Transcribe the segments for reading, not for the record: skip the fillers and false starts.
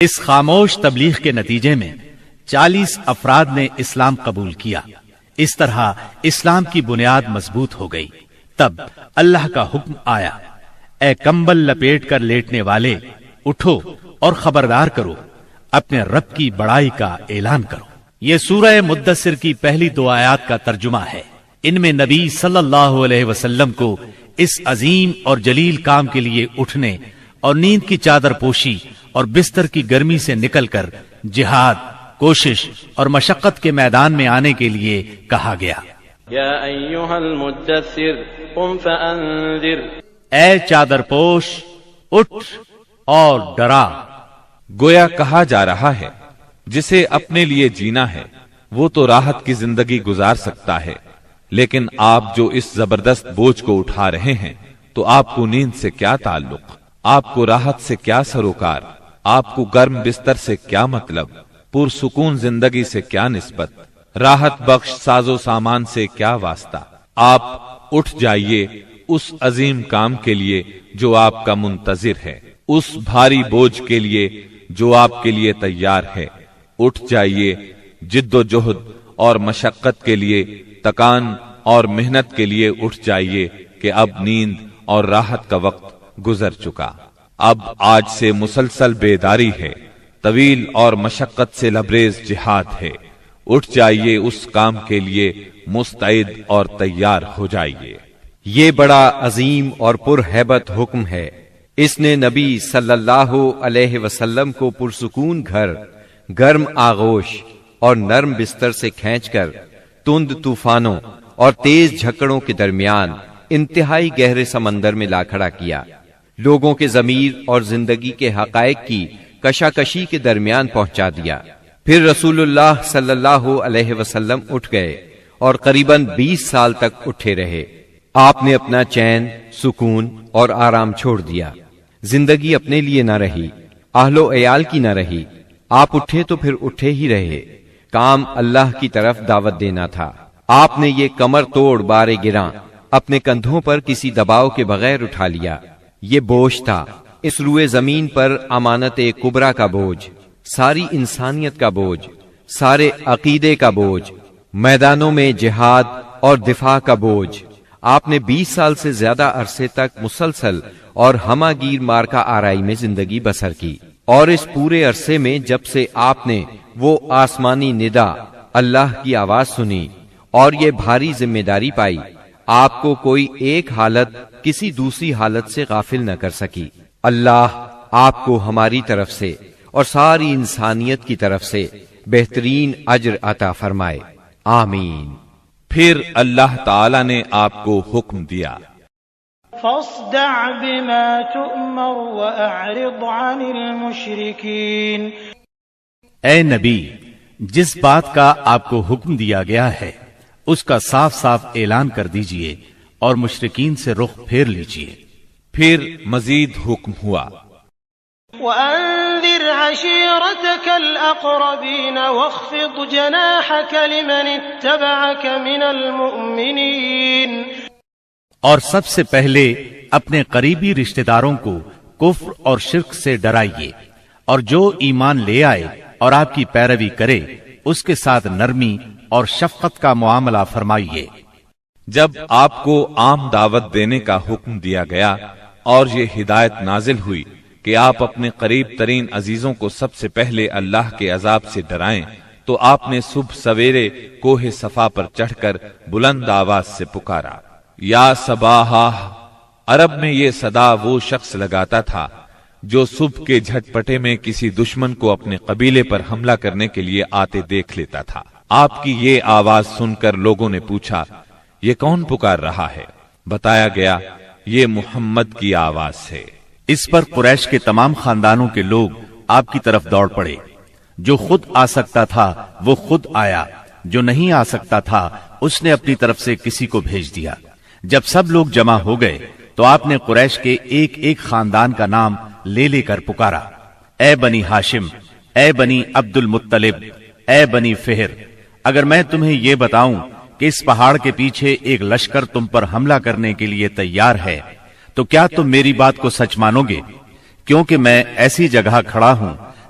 اس خاموش تبلیغ کے نتیجے میں 40 افراد نے اسلام قبول کیا۔ اس طرح اسلام کی بنیاد مضبوط ہو گئی۔ تب اللہ کا حکم آیا، اے کمبل لپیٹ کر لیٹنے والے، اٹھو اور خبردار کرو، اپنے رب کی بڑائی کا اعلان کرو۔ یہ سورہ مدثر کی پہلی 2 آیات کا ترجمہ ہے۔ ان میں نبی صلی اللہ علیہ وسلم کو اس عظیم اور جلیل کام کے لیے اٹھنے اور نیند کی چادر پوشی اور بستر کی گرمی سے نکل کر جہاد، کوشش اور مشقت کے میدان میں آنے کے لیے کہا گیا۔ یا ایھا المدثر قم فانذر، اے چادر پوش، اٹھ اور ڈرا۔ گویا کہا جا رہا ہے جسے اپنے لیے جینا ہے وہ تو راحت کی زندگی گزار سکتا ہے، لیکن آپ جو اس زبردست بوجھ کو اٹھا رہے ہیں تو آپ کو نیند سے کیا تعلق، آپ کو راحت سے کیا سروکار، آپ کو گرم بستر سے کیا مطلب، پرسکون زندگی سے کیا نسبت، راحت بخش ساز و سامان سے کیا واسطہ۔ آپ اٹھ جائیے اس عظیم کام کے لیے جو آپ کا منتظر ہے، اس بھاری بوجھ کے لیے جو آپ کے لیے تیار ہے۔ اٹھ جائیے جد و جہد اور مشقت کے لیے، تکان اور محنت کے لیے اٹھ جائیے کہ اب نیند اور راحت کا وقت گزر چکا۔ اب آج سے مسلسل بیداری ہے، طویل اور مشقت سے لبریز جہاد ہے۔ اٹھ جائیے اس کام کے لیے، مستعد اور تیار ہو جائیے۔ یہ بڑا عظیم اور پرہیبت حکم ہے۔ اس نے نبی صلی اللہ علیہ وسلم کو پرسکون گھر، گرم آغوش اور نرم بستر سے کھینچ کر تند طوفانوں اور تیز جھکڑوں کے درمیان انتہائی گہرے سمندر میں لا کھڑا کیا، لوگوں کے ضمیر اور زندگی کے حقائق کی کشاکشی کے درمیان پہنچا دیا۔ پھر رسول اللہ صلی اللہ علیہ وسلم اٹھ گئے اور قریباً 20 سال تک اٹھے رہے۔ آپ نے اپنا چین، سکون اور آرام چھوڑ دیا۔ زندگی اپنے لیے نہ رہی، اہل و عیال کی نہ رہی۔ آپ اٹھے تو پھر اٹھے ہی رہے۔ کام اللہ کی طرف دعوت دینا تھا۔ آپ نے یہ کمر توڑ بار گراں اپنے کندھوں پر کسی دباؤ کے بغیر اٹھا لیا۔ یہ بوجھ تھا، اس روئے زمین پر امانت کبریٰ کا بوجھ، ساری انسانیت کا بوجھ، سارے عقیدے کا بوجھ، میدانوں میں جہاد اور دفاع کا بوجھ۔ آپ نے 20 سال سے زیادہ عرصے تک مسلسل اور ہمہ گیر مارکا آرائی میں زندگی بسر کی، اور اس پورے عرصے میں جب سے آپ نے وہ آسمانی ندا، اللہ کی آواز سنی اور یہ بھاری ذمہ داری پائی، آپ کو کوئی ایک حالت کسی دوسری حالت سے غافل نہ کر سکی۔ اللہ آپ کو ہماری طرف سے اور ساری انسانیت کی طرف سے بہترین اجر عطا فرمائے، آمین۔ پھر اللہ تعالی نے آپ کو حکم دیا، فاصدع بما تؤمر واعرض عن المشرکین۔ اے نبی، جس بات کا آپ کو حکم دیا گیا ہے اس کا صاف صاف اعلان کر دیجئے اور مشرکین سے رخ پھیر لیجئے۔ پھر مزید حکم ہوا، وَأَنذِرْ عَشِيرَتَكَ الْأَقْرَبِينَ وَاخْفِضْ جَنَاحَكَ لِمَنِ اتَّبَعَكَ مِنَ الْمُؤْمِنِينَ۔ اور سب سے پہلے اپنے قریبی رشتہ داروں کو کفر اور شرک سے ڈرائیے، اور جو ایمان لے آئے اور آپ کی پیروی کرے اس کے ساتھ نرمی اور شفقت کا معاملہ فرمائیے۔ جب آپ کو عام دعوت دینے کا حکم دیا گیا اور یہ ہدایت نازل ہوئی کہ آپ اپنے قریب ترین عزیزوں کو سب سے پہلے اللہ کے عذاب سے ڈرائیں، تو آپ نے صبح سویرے کوہ صفا پر چڑھ کر بلند آواز سے پکارا، یا صباحا۔ عرب میں یہ صدا وہ شخص لگاتا تھا جو صبح کے جھٹپٹے میں کسی دشمن کو اپنے قبیلے پر حملہ کرنے کے لیے آتے دیکھ لیتا تھا۔ آپ کی یہ آواز سن کر لوگوں نے پوچھا، یہ کون پکار رہا ہے؟ بتایا گیا، یہ محمد کی آواز ہے۔ اس پر قریش کے تمام خاندانوں کے لوگ آپ کی طرف دوڑ پڑے۔ جو خود آ سکتا تھا وہ خود آیا، جو نہیں آ سکتا تھا اس نے اپنی طرف سے کسی کو بھیج دیا۔ جب سب لوگ جمع ہو گئے تو آپ نے قریش کے ایک ایک خاندان کا نام لے لے کر پکارا، اے بنی ہاشم، اے بنی عبد المطلب، اے بنی فہر، اگر میں تمہیں یہ بتاؤں کہ اس پہاڑ کے پیچھے ایک لشکر تم پر حملہ کرنے کے لیے تیار ہے تو کیا تم میری بات کو سچ مانو گے؟ کیونکہ میں ایسی جگہ کھڑا ہوں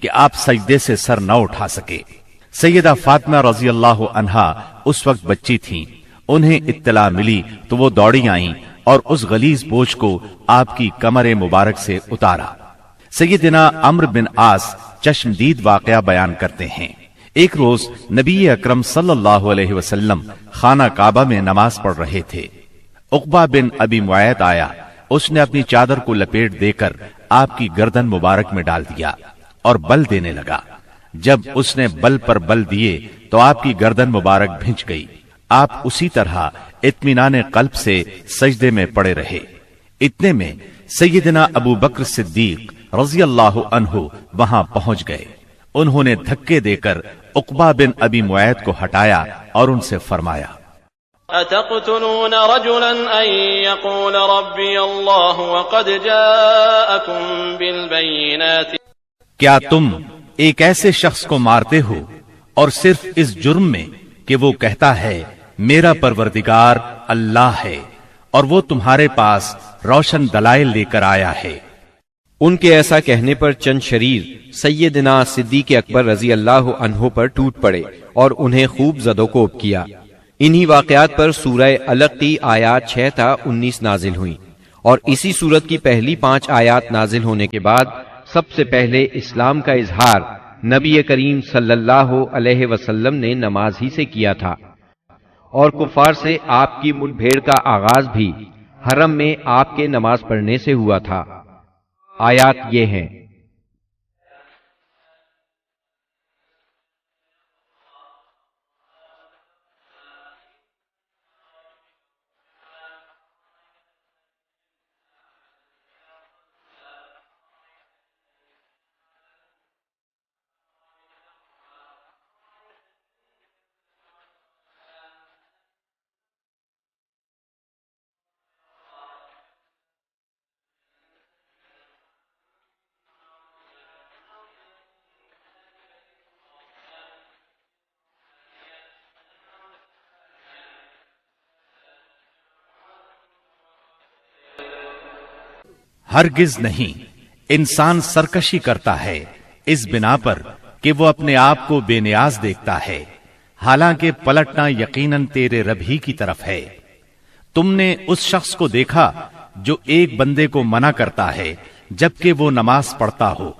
کہ آپ سجدے سے سر نہ اٹھا سکے۔ سیدہ فاطمہ رضی اللہ عنہا اس وقت بچی تھیں، انہیں اطلاع ملی تو وہ دوڑی آئیں اور اس غلیظ بوجھ کو آپ کی کمر مبارک سے اتارا۔ سیدنا عمرو بن عاص چشمدید واقعہ بیان کرتے ہیں، ایک روز نبی اکرم صلی اللہ علیہ وسلم خانہ کعبہ میں نماز پڑھ رہے تھے۔ عقبہ بن ابی معیط آیا، اس نے اپنی چادر کو لپیٹ دے کر آپ کی گردن مبارک میں ڈال دیا اور بل دینے لگا۔ جب اس نے بل پر بل دیے تو آپ کی گردن مبارک بھنج گئی۔ آپ اسی طرح اطمینان قلب سے سجدے میں پڑے رہے۔ اتنے میں سیدنا ابو بکر صدیق رضی اللہ عنہ وہاں پہنچ گئے۔ انہوں نے دھکے دے کر عقبہ بن ابی معیط کو ہٹایا اور ان سے فرمایا، أتقتلون رجلا أن يقول ربي الله وقد جاءكم بالبينات؟ کیا تم ایک ایسے شخص کو مارتے ہو اور صرف اس جرم میں کہ وہ کہتا ہے میرا پروردگار اللہ ہے، اور وہ تمہارے پاس روشن دلائل لے کر آیا ہے۔ ان کے ایسا کہنے پر چند شریر سیدنا صدیق اکبر رضی اللہ عنہ پر ٹوٹ پڑے اور انہیں خوب زد و کوب کیا۔ انہی واقعات پر سورہ علق کی آیات 6 تا 19 نازل ہوئیں، اور اسی سورت کی پہلی 5 آیات نازل ہونے کے بعد سب سے پہلے اسلام کا اظہار نبی کریم صلی اللہ علیہ وسلم نے نماز ہی سے کیا تھا، اور کفار سے آپ کی مٹ بھیڑ کا آغاز بھی حرم میں آپ کے نماز پڑھنے سے ہوا تھا۔ آیات یہ ہیں، ہرگز نہیں، انسان سرکشی کرتا ہے اس بنا پر کہ وہ اپنے آپ کو بے نیاز دیکھتا ہے، حالانکہ پلٹنا یقیناً تیرے رب ہی کی طرف ہے۔ تم نے اس شخص کو دیکھا جو ایک بندے کو منع کرتا ہے جبکہ وہ نماز پڑھتا ہو،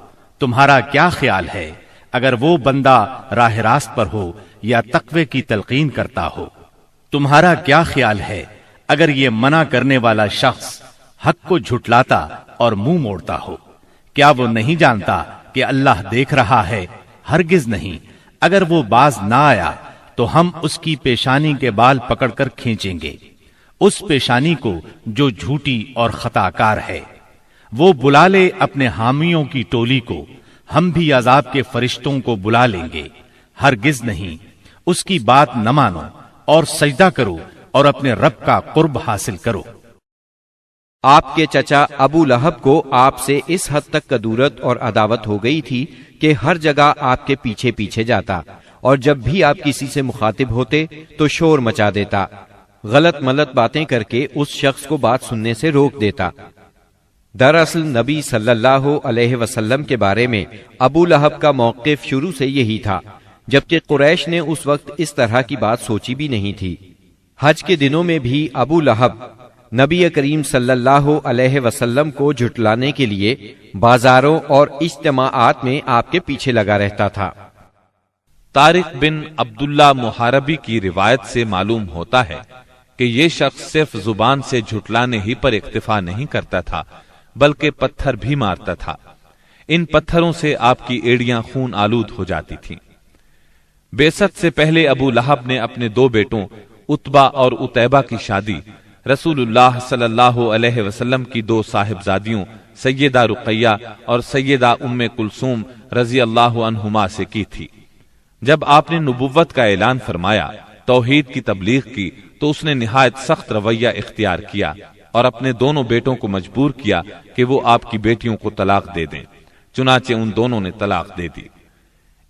تمہارا کیا خیال ہے اگر وہ بندہ راہ راست پر ہو یا تقوی کی تلقین کرتا ہو؟ تمہارا کیا خیال ہے اگر یہ منع کرنے والا شخص حق کو جھٹلاتا اور منہ موڑتا ہو؟ کیا وہ نہیں جانتا کہ اللہ دیکھ رہا ہے؟ ہرگز نہیں، اگر وہ باز نہ آیا تو ہم اس کی پیشانی کے بال پکڑ کر کھینچیں گے، اس پیشانی کو جو جھوٹی اور خطا کار ہے۔ وہ بلا لے اپنے حامیوں کی ٹولی کو، ہم بھی عذاب کے فرشتوں کو بلا لیں گے۔ ہرگز نہیں، اس کی بات نہ مانو اور سجدہ کرو اور اپنے رب کا قرب حاصل کرو۔ آپ کے چچا ابو لہب کو آپ سے اس حد تک کدورت اور عداوت ہو گئی تھی کہ ہر جگہ آپ کے پیچھے پیچھے جاتا، اور جب بھی آپ کسی سے مخاطب ہوتے تو شور مچا دیتا، غلط ملت باتیں کر کے اس شخص کو بات سننے سے روک دیتا۔ دراصل نبی صلی اللہ علیہ وسلم کے بارے میں ابو لہب کا موقف شروع سے یہی تھا، جبکہ قریش نے اس وقت اس طرح کی بات سوچی بھی نہیں تھی۔ حج کے دنوں میں بھی ابو لہب نبی کریم صلی اللہ علیہ وسلم کو جھٹلانے کے لیے بازاروں اور اجتماعات میں آپ کے پیچھے لگا رہتا تھا۔ طارق بن عبداللہ محاربی کی روایت سے معلوم ہوتا ہے کہ یہ شخص صرف زبان سے جھٹلانے ہی پر اکتفا نہیں کرتا تھا بلکہ پتھر بھی مارتا تھا۔ ان پتھروں سے آپ کی ایڑیاں خون آلود ہو جاتی تھیں۔ بعثت سے پہلے ابو لہب نے اپنے 2 بیٹوں عتبہ اور عتیبہ کی شادی رسول اللہ صلی اللہ علیہ وسلم کی 2 صاحبزادیوں سیدہ رقیہ اور سیدہ ام کلثوم رضی اللہ عنہما سے کی تھی۔ جب آپ نے نبوت کا اعلان فرمایا، توحید کی تبلیغ کی، تو اس نے نہایت سخت رویہ اختیار کیا اور اپنے دونوں بیٹوں کو مجبور کیا کہ وہ آپ کی بیٹیوں کو طلاق دے دیں۔ چنانچہ ان دونوں نے طلاق دے دی۔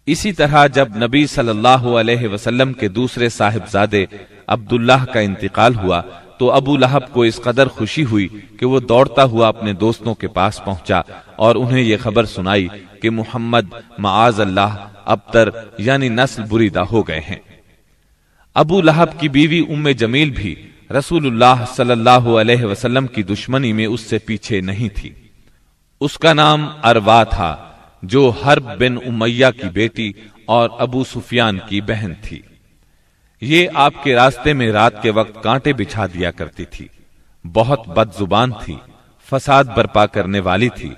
اسی طرح جب نبی صلی اللہ علیہ وسلم کے دوسرے صاحبزادے عبداللہ کا انتقال ہوا تو ابو لہب کو اس قدر خوشی ہوئی کہ وہ دوڑتا ہوا اپنے دوستوں کے پاس پہنچا اور انہیں یہ خبر سنائی کہ محمد معاذ اللہ ابتر یعنی نسل بریدہ ہو گئے ہیں۔ ابو لہب کی بیوی ام جمیل بھی رسول اللہ صلی اللہ علیہ وسلم کی دشمنی میں اس سے پیچھے نہیں تھی۔ اس کا نام اروا تھا جو حرب بن امیہ کی بیٹی اور ابو سفیان کی بہن تھی۔ یہ آپ کے راستے میں رات کے وقت کانٹے بچھا دیا کرتی تھی، بہت بد زبان تھی، فساد برپا کرنے والی تھی۔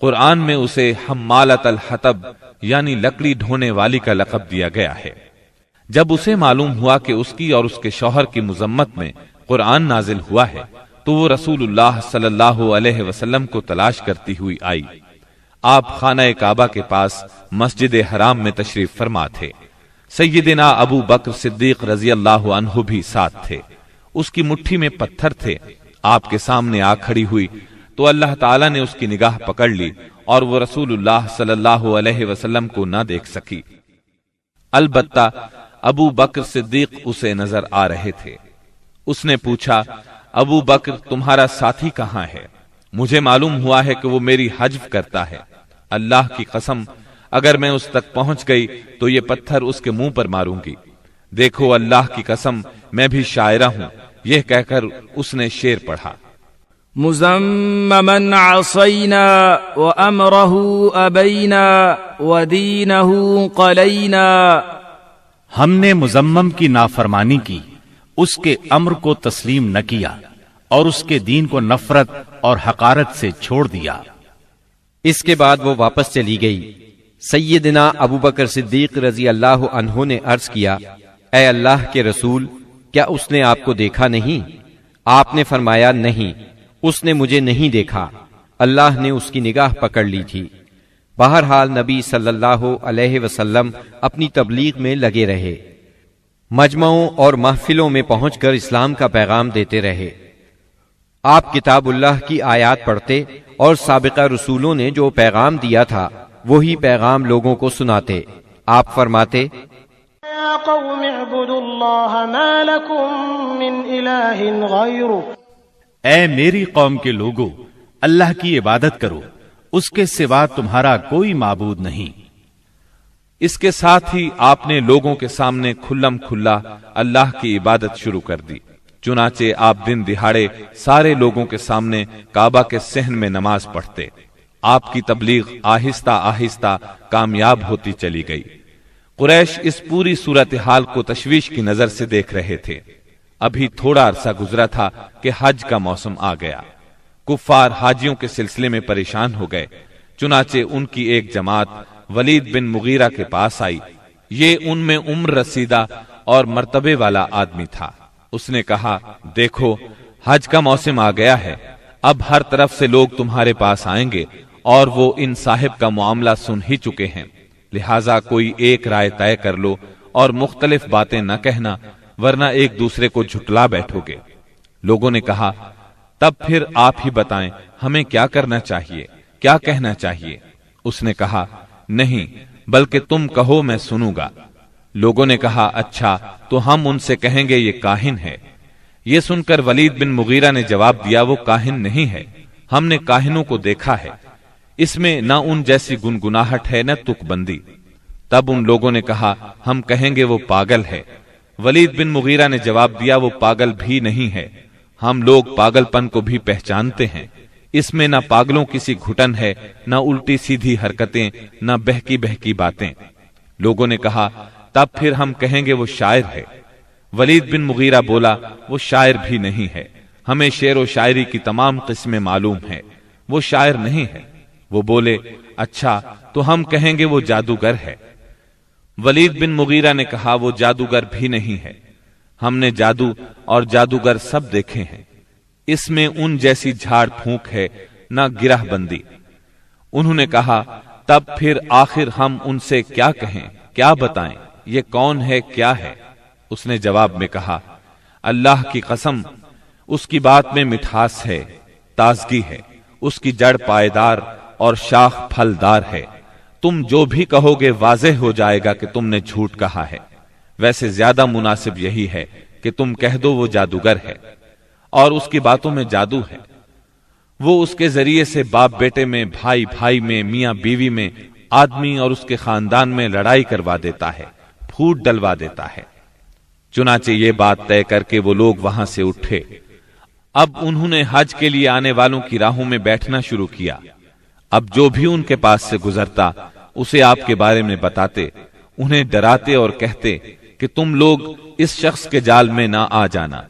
قرآن میں اسے حمالۃ الحطب یعنی لکڑی ڈھونے والی کا لقب دیا گیا ہے۔ جب اسے معلوم ہوا کہ اس کی اور اس کے شوہر کی مذمت میں قرآن نازل ہوا ہے تو وہ رسول اللہ صلی اللہ علیہ وسلم کو تلاش کرتی ہوئی آئی۔ آپ خانہ کعبہ کے پاس مسجد حرام میں تشریف فرما تھے۔ سیدنا ابو بکر صدیق رضی اللہ عنہ بھی ساتھ تھے۔ اس کی مٹھی میں پتھر تھے۔ آپ کے سامنے آ کھڑی ہوئی تو اللہ تعالیٰ نے اس کی نگاہ پکڑ لی اور وہ رسول اللہ صلی اللہ علیہ وسلم کو نہ دیکھ سکی۔ البتہ ابو بکر صدیق اسے نظر آ رہے تھے۔ اس نے پوچھا، ابو بکر تمہارا ساتھی کہاں ہے؟ مجھے معلوم ہوا ہے کہ وہ میری حجب کرتا ہے۔ اللہ کی قسم اگر میں اس تک پہنچ گئی تو یہ پتھر اس کے منہ پر ماروں گی۔ دیکھو اللہ کی قسم میں بھی شاعرہ ہوں۔ یہ کہہ کر اس نے شعر پڑھا، مزممن عصینا وامرہ ابینا ودینہ قلینا۔ ہم نے مزمم کی نافرمانی کی، اس کے امر کو تسلیم نہ کیا اور اس کے دین کو نفرت اور حقارت سے چھوڑ دیا۔ اس کے بعد وہ واپس چلی گئی۔ سیدنا ابو بکر صدیق رضی اللہ عنہ نے عرض کیا، اے اللہ کے رسول، کیا اس نے آپ کو دیکھا نہیں؟ آپ نے فرمایا، نہیں، اس نے مجھے نہیں دیکھا، اللہ نے اس کی نگاہ پکڑ لی تھی۔ بہرحال نبی صلی اللہ علیہ وسلم اپنی تبلیغ میں لگے رہے، مجمعوں اور محفلوں میں پہنچ کر اسلام کا پیغام دیتے رہے۔ آپ کتاب اللہ کی آیات پڑھتے اور سابقہ رسولوں نے جو پیغام دیا تھا وہی پیغام لوگوں کو سناتے۔ آپ فرماتے، یا قوم اعبدوا اللہ ما لکم من الہ غیرہ۔ اے میری قوم کے لوگو، اللہ کی عبادت کرو، اس کے سوا تمہارا کوئی معبود نہیں۔ اس کے ساتھ ہی آپ نے لوگوں کے سامنے کھلم کھلا اللہ کی عبادت شروع کر دی۔ چنانچہ آپ دن دہاڑے سارے لوگوں کے سامنے کعبہ کے صحن میں نماز پڑھتے۔ آپ کی تبلیغ آہستہ آہستہ کامیاب ہوتی چلی گئی۔ قریش اس پوری صورتحال کو تشویش کی نظر سے دیکھ رہے تھے۔ ابھی تھوڑا عرصہ گزرا تھا کہ حج کا موسم آ گیا۔ کفار حاجیوں کے سلسلے میں پریشان ہو گئے۔ چنانچہ ان کی ایک جماعت ولید بن مغیرہ کے پاس آئی۔ یہ ان میں عمر رسیدہ اور مرتبے والا آدمی تھا۔ اس نے کہا، دیکھو حج کا موسم آ گیا ہے، اب ہر طرف سے لوگ تمہارے پاس آئیں گے اور وہ ان صاحب کا معاملہ سن ہی چکے ہیں، لہٰذا کوئی ایک رائے طے کر لو اور مختلف باتیں نہ کہنا، ورنہ ایک دوسرے کو جھٹلا بیٹھو گے۔ لوگوں نے کہا، تب پھر آپ ہی بتائیں ہمیں کیا کرنا چاہیے، کیا کہنا چاہیے؟ اس نے کہا، نہیں بلکہ تم کہو میں سنوں گا۔ لوگوں نے کہا، اچھا تو ہم ان سے کہیں گے یہ کاہن ہے۔ یہ سن کر ولید بن مغیرہ نے جواب دیا، وہ کاہن نہیں ہے، ہم نے کاہنوں کو دیکھا ہے، اس میں نہ ان جیسی گنگناہٹ ہے نہ تک بندی۔ تب ان لوگوں نے کہا، ہم کہیں گے وہ پاگل ہے۔ ولید بن مغیرہ نے جواب دیا، وہ پاگل بھی نہیں ہے، ہم لوگ پاگل پن کو بھی پہچانتے ہیں، اس میں نہ پاگلوں کسی گھٹن ہے، نہ الٹی سیدھی حرکتیں، نہ بہکی بہکی باتیں۔ لوگوں نے کہا، تب پھر ہم کہیں گے وہ شاعر ہے۔ ولید بن مغیرہ بولا، وہ شاعر بھی نہیں ہے، ہمیں شعر و شاعری کی تمام قسمیں معلوم ہے، وہ شاعر نہیں ہے۔ وہ بولے، اچھا تو ہم کہیں گے وہ جادوگر ہے۔ ولید بن مغیرہ نے کہا، وہ جادوگر بھی نہیں ہے، ہم نے جادو اور جادوگر سب دیکھے ہیں، اس میں ان جیسی جھاڑ پھونک ہے نہ گرہ بندی۔ انہوں نے کہا، تب پھر آخر ہم ان سے کیا کہیں، کیا بتائیں، یہ کون ہے، کیا ہے؟ اس نے جواب میں کہا، اللہ کی قسم اس کی بات میں مٹھاس ہے، تازگی ہے، اس کی جڑ پائیدار اور شاخ پھلدار ہے، تم جو بھی کہو گے واضح ہو جائے گا کہ تم نے جھوٹ کہا ہے۔ ویسے زیادہ مناسب یہی ہے کہ تم کہہ دو وہ جادوگر ہے۔ اور اس کی باتوں میں جادو ہے۔ وہ اس کے ذریعے سے باپ بیٹے میں، بھائی بھائی میں، میاں بیوی میں، آدمی اور اس کے خاندان میں لڑائی کروا دیتا ہے، پھوٹ ڈلوا دیتا ہے۔ چنانچہ یہ بات طے کر کے وہ لوگ وہاں سے اٹھے۔ اب انہوں نے حج کے لیے آنے والوں کی راہوں میں بیٹھنا شروع کیا۔ اب جو بھی ان کے پاس سے گزرتا اسے آپ کے بارے میں بتاتے، انہیں ڈراتے اور کہتے کہ تم لوگ اس شخص کے جال میں نہ آ جانا۔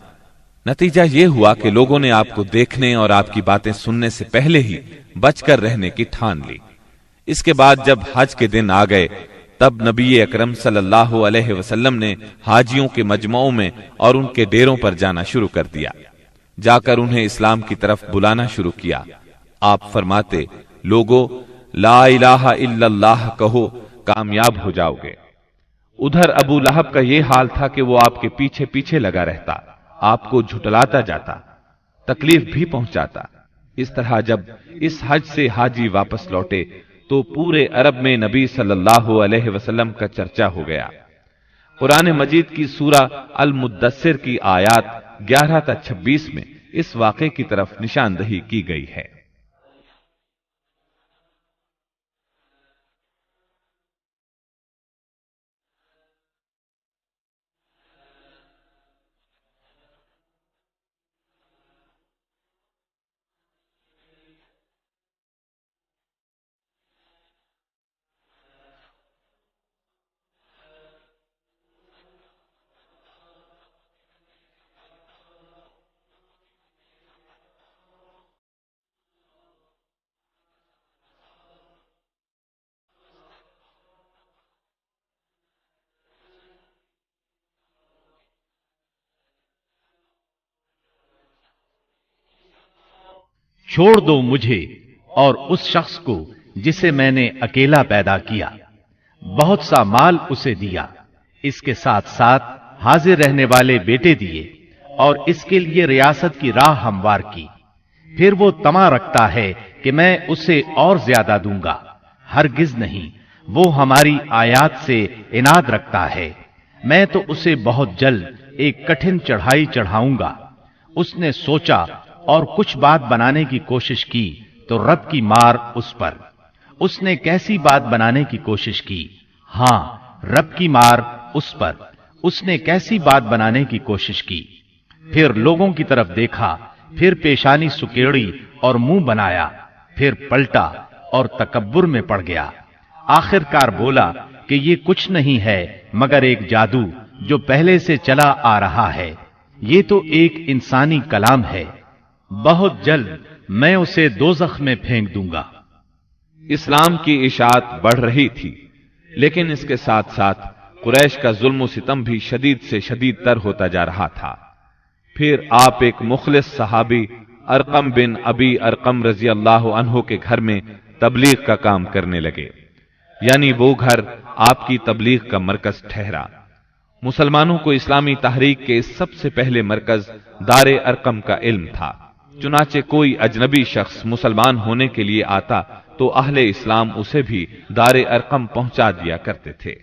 نتیجہ یہ ہوا کہ لوگوں نے آپ کو دیکھنے اور آپ کی باتیں سننے سے پہلے ہی بچ کر رہنے کی ٹھان لی۔ اس کے بعد جب حج کے دن آ گئے تب نبی اکرم صلی اللہ علیہ وسلم نے حاجیوں کے مجمعوں میں اور ان کے ڈیروں پر جانا شروع کر دیا۔ جا کر انہیں اسلام کی طرف بلانا شروع کیا۔ آپ فرماتے، لوگو لا الہ الا اللہ کہو، کامیاب ہو جاؤ گے۔ ادھر ابو لہب کا یہ حال تھا کہ وہ آپ کے پیچھے پیچھے لگا رہتا، آپ کو جھٹلاتا جاتا، تکلیف بھی پہنچاتا۔ اس طرح جب اس حج سے حاجی واپس لوٹے تو پورے عرب میں نبی صلی اللہ علیہ وسلم کا چرچا ہو گیا۔ قرآن مجید کی سورہ المدثر کی آیات 11 تا 26 میں اس واقعے کی طرف نشاندہی کی گئی ہے۔ چھوڑ دو مجھے اور اس شخص کو جسے میں نے اکیلا پیدا کیا، بہت سا مال اسے دیا، اس کے ساتھ ساتھ حاضر رہنے والے بیٹے دیے اور اس کے لیے ریاست کی راہ ہموار کی۔ پھر وہ طمع رکھتا ہے کہ میں اسے اور زیادہ دوں گا۔ ہرگز نہیں، وہ ہماری آیات سے عناد رکھتا ہے۔ میں تو اسے بہت جلد ایک کٹھن چڑھائی چڑھاؤں گا۔ اس نے سوچا اور کچھ بات بنانے کی کوشش کی تو رب کی مار اس پر۔ اس نے کیسی بات بنانے کی کوشش کی؟ ہاں، رب کی مار اس پر۔ اس نے کیسی بات بنانے کی کوشش کی؟ پھر لوگوں کی طرف دیکھا، پھر پیشانی سکیڑی اور منہ بنایا، پھر پلٹا اور تکبر میں پڑ گیا۔ آخر کار بولا کہ یہ کچھ نہیں ہے مگر ایک جادو جو پہلے سے چلا آ رہا ہے۔ یہ تو ایک انسانی کلام ہے، بہت جلد میں اسے دوزخ میں پھینک دوں گا۔ اسلام کی اشاعت بڑھ رہی تھی، لیکن اس کے ساتھ ساتھ قریش کا ظلم و ستم بھی شدید سے شدید تر ہوتا جا رہا تھا۔ پھر آپ ایک مخلص صحابی ارقم بن ابی ارقم رضی اللہ عنہ کے گھر میں تبلیغ کا کام کرنے لگے، یعنی وہ گھر آپ کی تبلیغ کا مرکز ٹھہرا۔ مسلمانوں کو اسلامی تحریک کے سب سے پہلے مرکز دار ارقم کا علم تھا۔ چنانچہ کوئی اجنبی شخص مسلمان ہونے کے لیے آتا تو اہل اسلام اسے بھی دار ارقم پہنچا دیا کرتے تھے۔